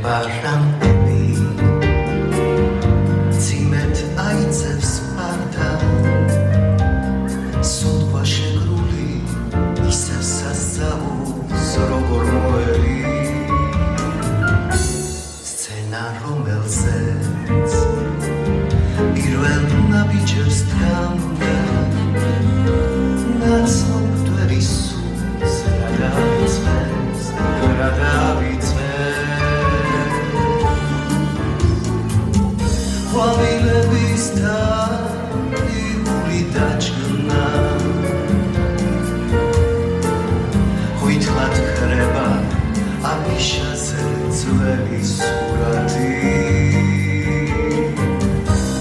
ვარამები ციმეთ აიწევს ფარდა სუნთქვა შეგრული ისევ სასწაულს როგორ მოელი სცენა რომელზეც პირველ ნაბიჯებს დგამდა ნაცნობ დვერის სულს რა ყვავილების თარიღული დაჭრნა ღვიძლად ქრება აფიშაზე ძველი სურათი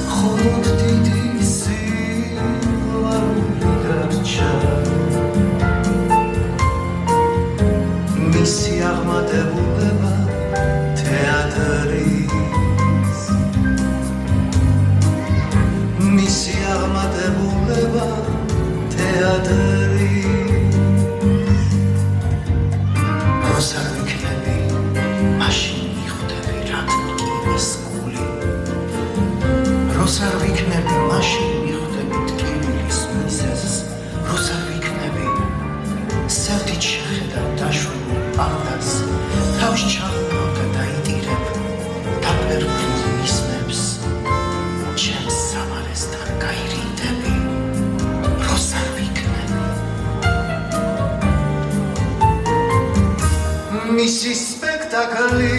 მხოლოდ დიდი სიყვარული დარჩა მისი აღმატებულება თეატრის მისი აღმატებულება თეატრი როს არ ვიქნები მაშინ მიხვდები რატკინის გული როს არ ვიქნები მაშინ მიხვდები ტკივილის მიზეზს როს არ ვიქნები სევდით შეხედავ დაშვებულ პარდას თავს ჩაღმავ და დაიტირებ დაფერფლ მისნებს ჩემს სამარესთან გაირიდები როს არ ვიქნები მისი სპექტაკლი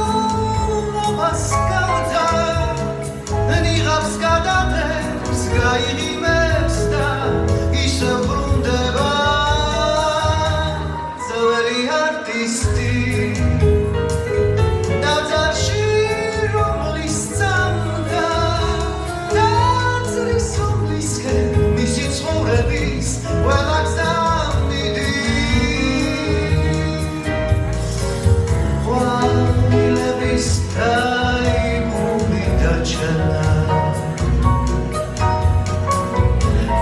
უსასრულობას გავდა ნიღაბს გადადებს გაიღიმებს და ისევ ბრუნდება ძველი არტისტი დაძარში რომლის წამდა დაძრის რომლისკენ მისი ცხოვრების ყველა გზა მიდი ყვავილების დაიბული დაჩანა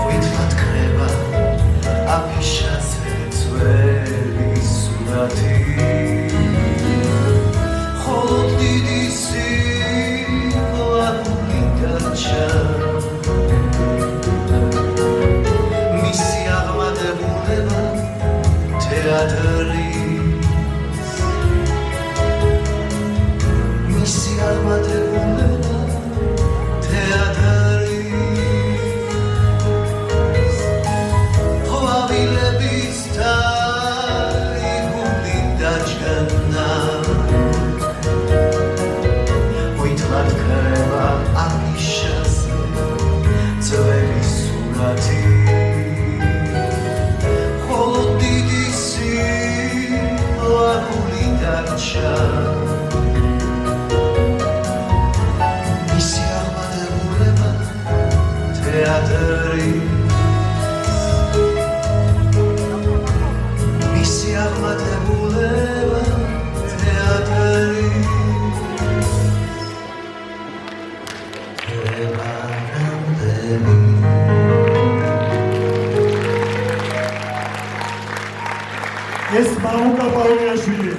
ღვიძლად ქრება აფიშაზე ძველი სურათი მხოლოდ დიდი სიყვარული დარჩა მისი აღმატებულება თეატრის მისი აღმატებულება თეატრის ყვავილების დაიბული დაჭრნა ღვიძლად ქრება აფიშაზე ძველი სურათი მხოლოდ დიდი სიყვარული დარჩა მისი აღმატებულება თეატრი მისი აღმატებულება თეატრი ვარამები ეს მამუკა პაულიაშვილი